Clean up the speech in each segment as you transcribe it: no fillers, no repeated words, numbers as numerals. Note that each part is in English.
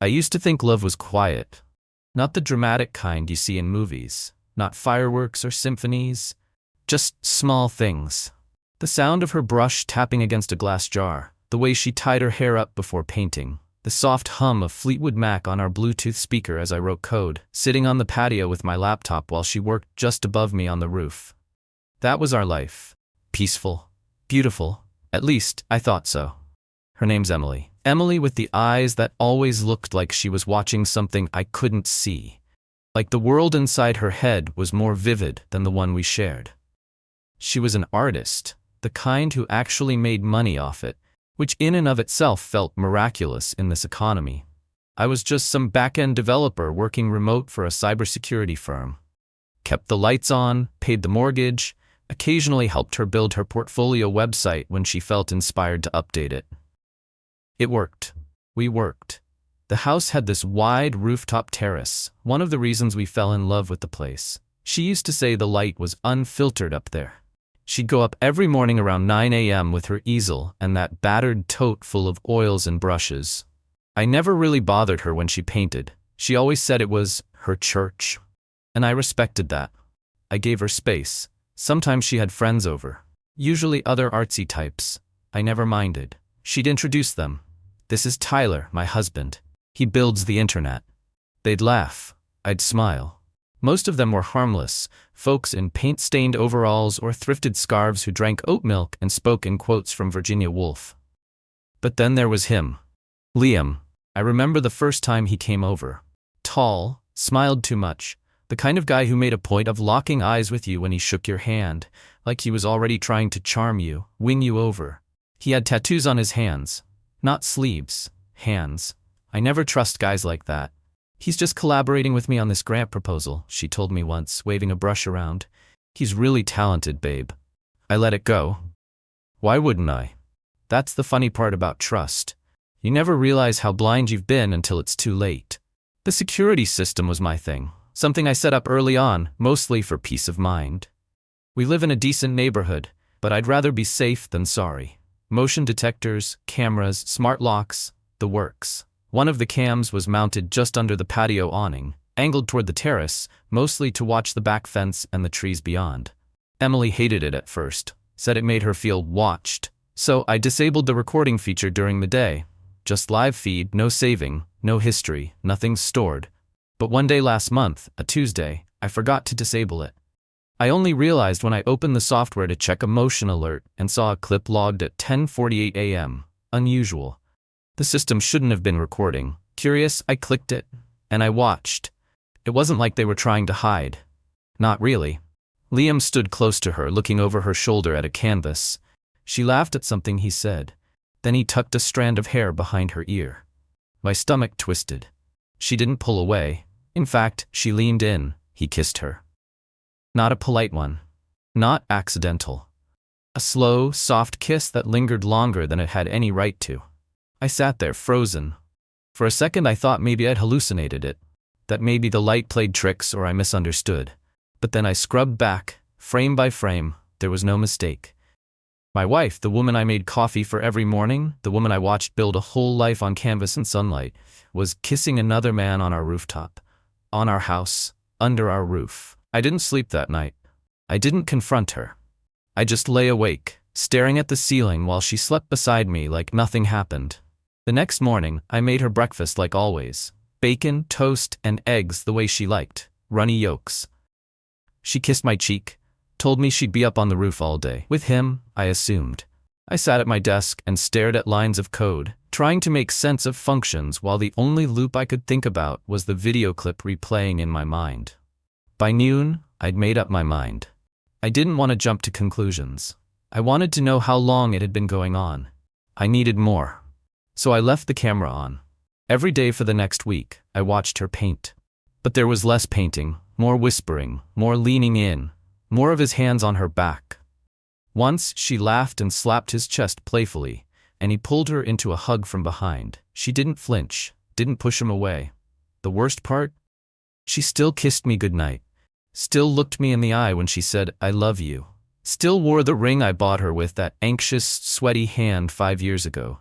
I used to think love was quiet. Not the dramatic kind you see in movies. Not fireworks or symphonies. Just small things. The sound of her brush tapping against a glass jar. The way she tied her hair up before painting. The soft hum of Fleetwood Mac on our Bluetooth speaker as I wrote code. Sitting on the patio with my laptop while she worked just above me on the roof. That was our life. Peaceful. Beautiful. At least, I thought so. Her name's Emily. Emily with the eyes that always looked like she was watching something I couldn't see. Like the world inside her head was more vivid than the one we shared. She was an artist, the kind who actually made money off it, which in and of itself felt miraculous in this economy. I was just some back-end developer working remote for a cybersecurity firm. Kept the lights on, paid the mortgage, occasionally helped her build her portfolio website when she felt inspired to update it. It worked. We worked. The house had this wide rooftop terrace, one of the reasons we fell in love with the place. She used to say the light was unfiltered up there. She'd go up every morning around 9 a.m. with her easel and that battered tote full of oils and brushes. I never really bothered her when she painted. She always said it was her church. And I respected that. I gave her space. Sometimes she had friends over. Usually other artsy types. I never minded. She'd introduce them. This is Tyler, my husband. He builds the internet. They'd laugh. I'd smile. Most of them were harmless, folks in paint-stained overalls or thrifted scarves who drank oat milk and spoke in quotes from Virginia Woolf. But then there was him. Liam. I remember the first time he came over. Tall, smiled too much, the kind of guy who made a point of locking eyes with you when he shook your hand, like he was already trying to charm you, win you over. He had tattoos on his hands. Not sleeves, hands. I never trust guys like that. He's just collaborating with me on this grant proposal, she told me once, waving a brush around. He's really talented, babe. I let it go. Why wouldn't I? That's the funny part about trust. You never realize how blind you've been until it's too late. The security system was my thing, something I set up early on, mostly for peace of mind. We live in a decent neighborhood, but I'd rather be safe than sorry. Motion detectors, cameras, smart locks, the works. One of the cams was mounted just under the patio awning, angled toward the terrace, mostly to watch the back fence and the trees beyond. Emily hated it at first, said it made her feel watched. So I disabled the recording feature during the day. Just live feed, no saving, no history, nothing stored. But one day last month, a Tuesday, I forgot to disable it. I only realized when I opened the software to check a motion alert and saw a clip logged at 10:48 a.m. Unusual. The system shouldn't have been recording. Curious, I clicked it, and I watched. It wasn't like they were trying to hide. Not really. Liam stood close to her, looking over her shoulder at a canvas. She laughed at something he said. Then he tucked a strand of hair behind her ear. My stomach twisted. She didn't pull away. In fact, she leaned in. He kissed her. Not a polite one. Not accidental. A slow, soft kiss that lingered longer than it had any right to. I sat there, frozen. For a second I thought maybe I'd hallucinated it, that maybe the light played tricks or I misunderstood. But then I scrubbed back, frame by frame. There was no mistake. My wife, the woman I made coffee for every morning, the woman I watched build a whole life on canvas and sunlight, was kissing another man on our rooftop, on our house, under our roof. I didn't sleep that night. I didn't confront her. I just lay awake, staring at the ceiling while she slept beside me like nothing happened. The next morning, I made her breakfast like always. Bacon, toast, and eggs the way she liked, runny yolks. She kissed my cheek, told me she'd be up on the roof all day. With him, I assumed. I sat at my desk and stared at lines of code, trying to make sense of functions while the only loop I could think about was the video clip replaying in my mind. By noon, I'd made up my mind. I didn't want to jump to conclusions. I wanted to know how long it had been going on. I needed more. So I left the camera on. Every day for the next week, I watched her paint. But there was less painting, more whispering, more leaning in, more of his hands on her back. Once, she laughed and slapped his chest playfully, and he pulled her into a hug from behind. She didn't flinch, didn't push him away. The worst part? She still kissed me goodnight. Still looked me in the eye when she said, "I love you." Still wore the ring I bought her with that anxious, sweaty hand 5 years ago.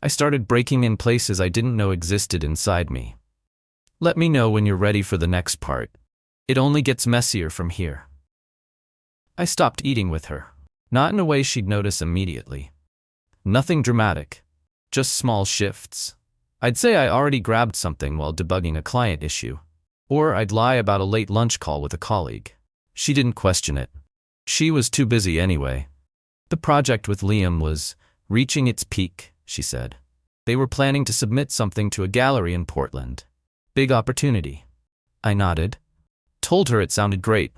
I started breaking in places I didn't know existed inside me. Let me know when you're ready for the next part. It only gets messier from here. I stopped eating with her. Not in a way she'd notice immediately. Nothing dramatic. Just small shifts. I'd say I already grabbed something while debugging a client issue. Or I'd lie about a late lunch call with a colleague. She didn't question it. She was too busy anyway. The project with Liam was reaching its peak, she said. They were planning to submit something to a gallery in Portland. Big opportunity. I nodded. Told her it sounded great.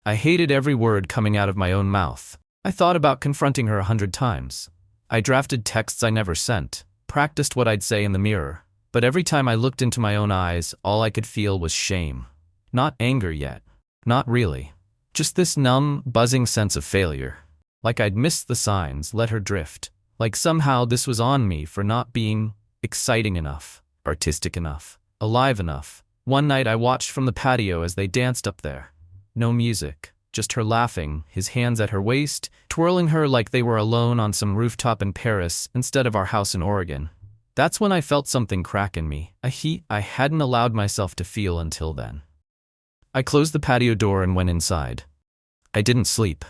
I hated every word coming out of my own mouth. I thought about confronting her 100 times. I drafted texts I never sent, practiced what I'd say in the mirror, but every time I looked into my own eyes, all I could feel was shame. Not anger yet. Not really. Just this numb, buzzing sense of failure. Like I'd missed the signs, let her drift. Like somehow this was on me for not being exciting enough, artistic enough, alive enough. One night I watched from the patio as they danced up there. No music, just her laughing, his hands at her waist, twirling her like they were alone on some rooftop in Paris instead of our house in Oregon. That's when I felt something crack in me, a heat I hadn't allowed myself to feel until then. I closed the patio door and went inside. I didn't sleep.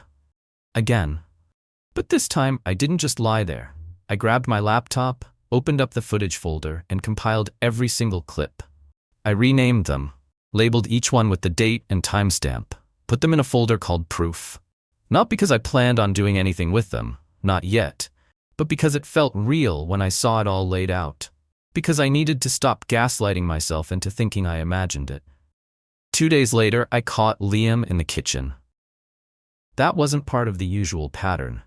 Again. But this time, I didn't just lie there. I grabbed my laptop, opened up the footage folder, and compiled every single clip. I renamed them, labeled each one with the date and timestamp, put them in a folder called Proof. Not because I planned on doing anything with them, not yet, but because it felt real when I saw it all laid out. Because I needed to stop gaslighting myself into thinking I imagined it. 2 days later, I caught Liam in the kitchen. That wasn't part of the usual pattern.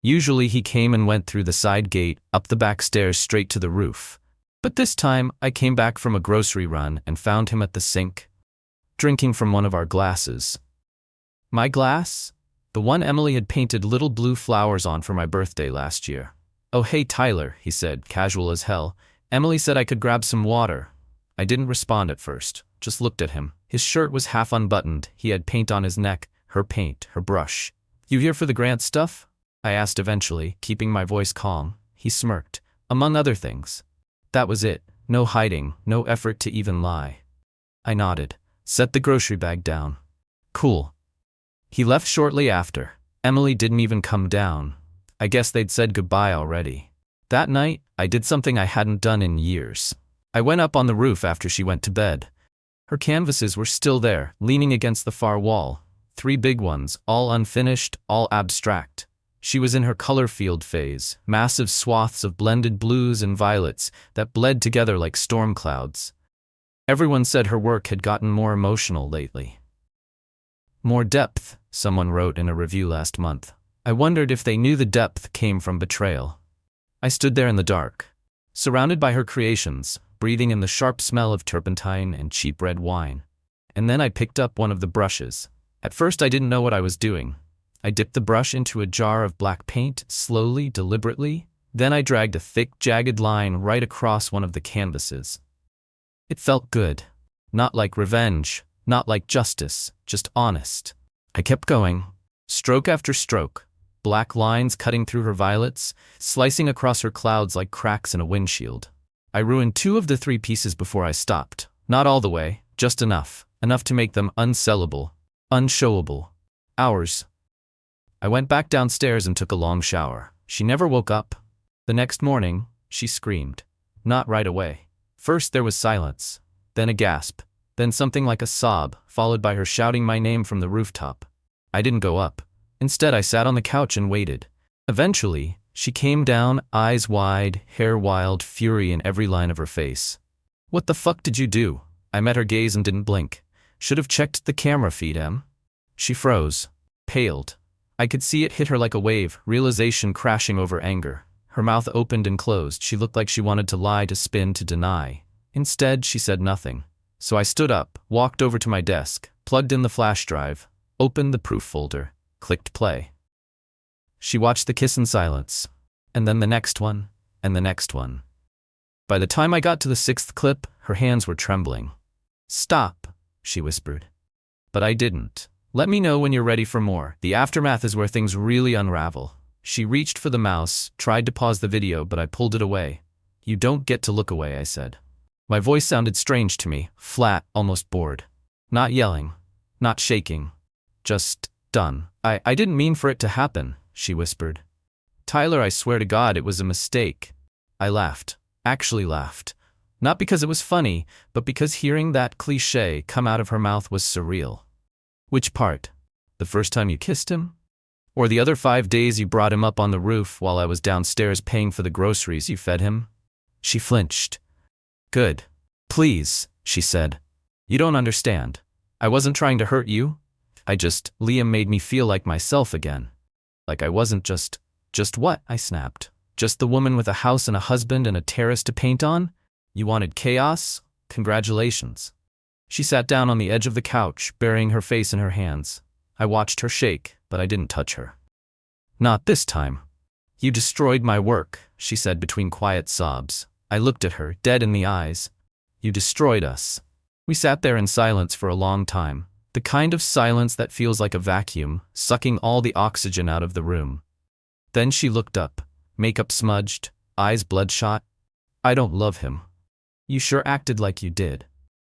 Usually he came and went through the side gate, up the back stairs straight to the roof. But this time, I came back from a grocery run and found him at the sink, drinking from one of our glasses. My glass? The one Emily had painted little blue flowers on for my birthday last year. "Oh hey Tyler," he said, casual as hell. "Emily said I could grab some water." I didn't respond at first, just looked at him. His shirt was half unbuttoned, he had paint on his neck, her paint, her brush. "You here for the grant stuff?" I asked eventually, keeping my voice calm. He smirked. "Among other things." That was it. No hiding, no effort to even lie. I nodded. Set the grocery bag down. "Cool." He left shortly after. Emily didn't even come down. I guess they'd said goodbye already. That night, I did something I hadn't done in years. I went up on the roof after she went to bed. Her canvases were still there, leaning against the far wall. 3 big ones, all unfinished, all abstract. She was in her color field phase, massive swaths of blended blues and violets that bled together like storm clouds. Everyone said her work had gotten more emotional lately. More depth, someone wrote in a review last month. I wondered if they knew the depth came from betrayal. I stood there in the dark, surrounded by her creations, breathing in the sharp smell of turpentine and cheap red wine. And then I picked up one of the brushes. At first I didn't know what I was doing. I dipped the brush into a jar of black paint, slowly, deliberately. Then I dragged a thick, jagged line right across one of the canvases. It felt good. Not like revenge, not like justice, just honest. I kept going, stroke after stroke, black lines cutting through her violets, slicing across her clouds like cracks in a windshield. I ruined 2 of the 3 pieces before I stopped. Not all the way, just enough to make them unsellable, unshowable. Ours. I went back downstairs and took a long shower. She never woke up. The next morning, she screamed. Not right away. First there was silence, then a gasp, then something like a sob, followed by her shouting my name from the rooftop. I didn't go up. Instead, I sat on the couch and waited. Eventually, she came down, eyes wide, hair wild, fury in every line of her face. "What the fuck did you do?" I met her gaze and didn't blink. "Should have checked the camera feed, Em." She froze, paled. I could see it hit her like a wave, realization crashing over anger. Her mouth opened and closed. She looked like she wanted to lie, to spin, to deny. Instead, she said nothing. So I stood up, walked over to my desk, plugged in the flash drive, opened the proof folder, clicked play. She watched the kiss in silence, and then the next one, and the next one. By the time I got to the 6th clip, her hands were trembling. "Stop," she whispered. But I didn't. "Let me know when you're ready for more. The aftermath is where things really unravel." She reached for the mouse, tried to pause the video, but I pulled it away. You don't get to look away, I said. My voice sounded strange to me, flat, almost bored. Not yelling, not shaking, just done. I didn't mean for it to happen, she whispered. Tyler, I swear to God it was a mistake. I laughed, actually laughed. Not because it was funny, but because hearing that cliché come out of her mouth was surreal. Which part? The first time you kissed him? Or the other 5 days you brought him up on the roof while I was downstairs paying for the groceries you fed him? She flinched. Good. Please, she said. You don't understand. I wasn't trying to hurt you. Liam made me feel like myself again. Like I wasn't just what? I snapped. Just the woman with a house and a husband and a terrace to paint on? You wanted chaos? Congratulations. She sat down on the edge of the couch, burying her face in her hands. I watched her shake, but I didn't touch her. Not this time. You destroyed my work, she said between quiet sobs. I looked at her, dead in the eyes. You destroyed us. We sat there in silence for a long time. The kind of silence that feels like a vacuum, sucking all the oxygen out of the room. Then she looked up, makeup smudged, eyes bloodshot. I don't love him. You sure acted like you did.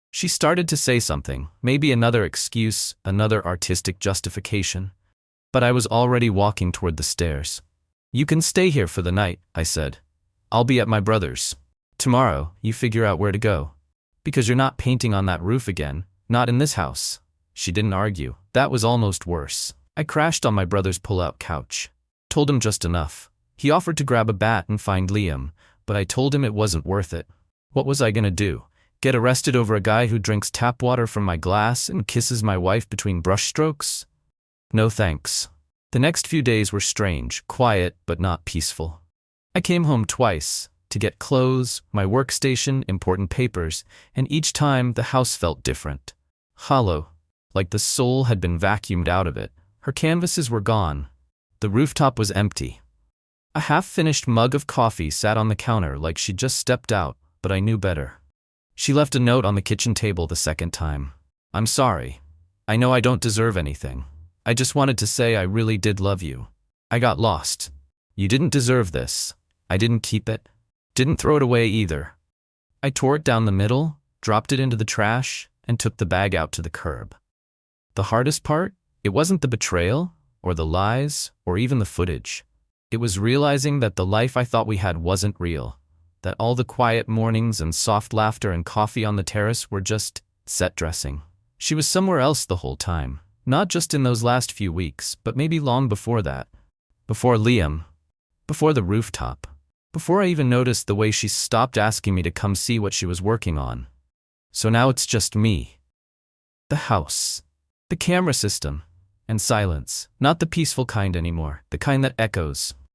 She started to say something, maybe another excuse, another artistic justification. But I was already walking toward the stairs. You can stay here for the night, I said. I'll be at my brother's. Tomorrow, you figure out where to go. Because you're not painting on that roof again, not in this house. She didn't argue. That was almost worse. I crashed on my brother's pull-out couch. Told him just enough. He offered to grab a bat and find Liam, but I told him it wasn't worth it. What was I gonna do? Get arrested over a guy who drinks tap water from my glass and kisses my wife between brushstrokes? No thanks. The next few days were strange, quiet, but not peaceful. I came home twice, to get clothes, my workstation, important papers, and each time the house felt different. Hollow, like the soul had been vacuumed out of it. Her canvases were gone. The rooftop was empty. A half-finished mug of coffee sat on the counter like she'd just stepped out, but I knew better. She left a note on the kitchen table the second time. I'm sorry. I know I don't deserve anything. I just wanted to say I really did love you. I got lost. You didn't deserve this. I didn't keep it. Didn't throw it away either. I tore it down the middle, dropped it into the trash, and took the bag out to the curb. The hardest part? It wasn't the betrayal, or the lies, or even the footage. It was realizing that the life I thought we had wasn't real. That all the quiet mornings and soft laughter and coffee on the terrace were just set dressing. She was somewhere else the whole time. Not just in those last few weeks, but maybe long before that. Before Liam. Before the rooftop. Before I even noticed the way she stopped asking me to come see what she was working on. So now it's just me. The house. The camera system. And silence. Not the peaceful kind anymore. The kind that echoes.